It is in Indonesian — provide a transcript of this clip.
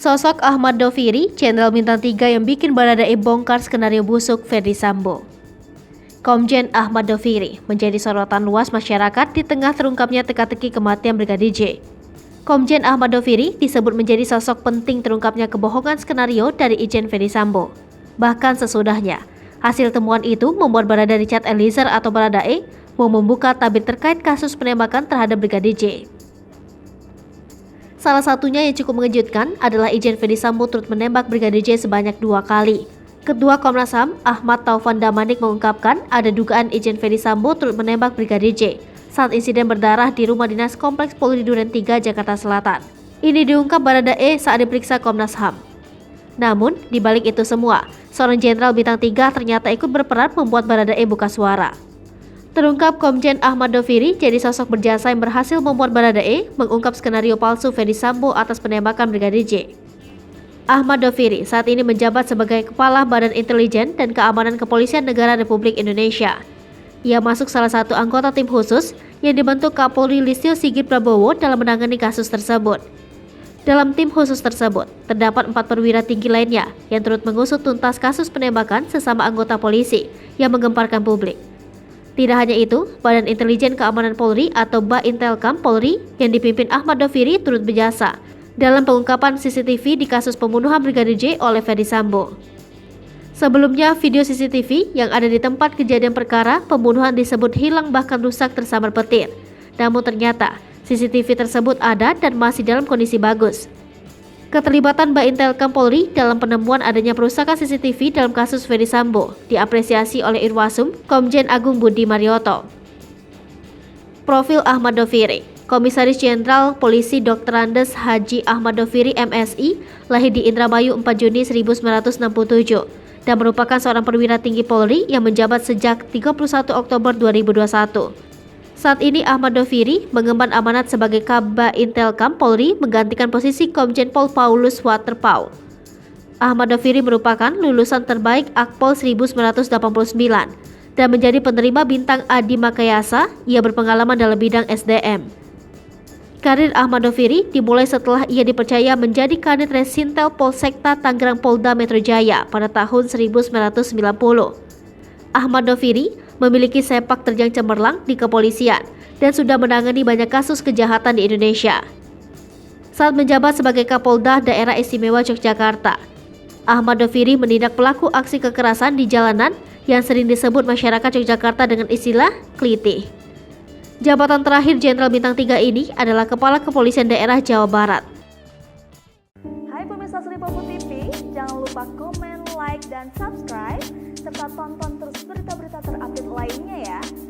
Sosok Ahmad Doviri, Jenderal Bintang 3 yang bikin Baradae bongkar skenario busuk Ferdi Sambo. Komjen Ahmad Doviri menjadi sorotan luas masyarakat di tengah terungkapnya teka-teki kematian Brigadir J. Komjen Ahmad Doviri disebut menjadi sosok penting terungkapnya kebohongan skenario dari Irjen Ferdi Sambo. Bahkan sesudahnya, hasil temuan itu membuat Barada Richard Eliezer atau Baradae mau membuka tabir terkait kasus penembakan terhadap Brigadir J. Salah satunya yang cukup mengejutkan adalah Irjen Ferdi Sambo turut menembak Brigadir J sebanyak 2 kali. Ketua Komnas HAM, Ahmad Taufan Damanik mengungkapkan ada dugaan Irjen Ferdi Sambo turut menembak Brigadir J saat insiden berdarah di rumah dinas Kompleks Polri Duren 3, Jakarta Selatan. Ini diungkap Baradae saat diperiksa Komnas HAM. Namun, di balik itu semua, seorang Jenderal Bintang 3 ternyata ikut berperan membuat Baradae buka suara. Terungkap Komjen Ahmad Doviri jadi sosok berjasa yang berhasil membuat Baradae mengungkap skenario palsu Ferdi Sambo atas penembakan Brigadir J. Ahmad Doviri saat ini menjabat sebagai Kepala Badan Intelijen dan Keamanan Kepolisian Negara Republik Indonesia. Ia masuk salah satu anggota tim khusus yang dibentuk Kapolri Listio Sigit Prabowo dalam menangani kasus tersebut. Dalam tim khusus tersebut, terdapat 4 perwira tinggi lainnya yang turut mengusut tuntas kasus penembakan sesama anggota polisi yang menggemparkan publik. Tidak hanya itu, Badan Intelijen Keamanan Polri atau Baintelkam Polri yang dipimpin Ahmad Doviri turut berjasa dalam pengungkapan CCTV di kasus pembunuhan Brigadir J oleh Ferdi Sambo. Sebelumnya, video CCTV yang ada di tempat kejadian perkara pembunuhan disebut hilang bahkan rusak tersambar petir. Namun ternyata, CCTV tersebut ada dan masih dalam kondisi bagus. Keterlibatan Baintelkam Polri dalam penemuan adanya perusakan CCTV dalam kasus Ferdi Sambo diapresiasi oleh Irwasum Komjen Agung Budi Marioto. Profil Ahmad Doviri. Komisaris Jenderal Polisi Dr. Andes Haji Ahmad Doviri MSI lahir di Indramayu 4 Juni 1967 dan merupakan seorang perwira tinggi Polri yang menjabat sejak 31 Oktober 2021. Saat ini Ahmad Doviri mengemban amanat sebagai Kaba Intelkam Polri menggantikan posisi Komjen Pol Paulus Waterpauw. Ahmad Doviri merupakan lulusan terbaik Akpol 1989 dan menjadi penerima bintang Adi Makayasa. Ia berpengalaman dalam bidang SDM. Karir Ahmad Doviri dimulai setelah ia dipercaya menjadi Kanit Resintel Polsekta Tangerang Polda Metro Jaya pada tahun 1990. Ahmad Doviri memiliki sepak terjang cemerlang di kepolisian dan sudah menangani banyak kasus kejahatan di Indonesia. Saat menjabat sebagai Kapolda Daerah Istimewa Yogyakarta, Ahmad Doviri menindak pelaku aksi kekerasan di jalanan yang sering disebut masyarakat Yogyakarta dengan istilah klitih. Jabatan terakhir Jenderal Bintang 3 ini adalah Kepala Kepolisian Daerah Jawa Barat. Hai pemirsa Sripopo TV, jangan lupa komen, like, dan subscribe serta tonton terus berita-berita terupdate lainnya ya.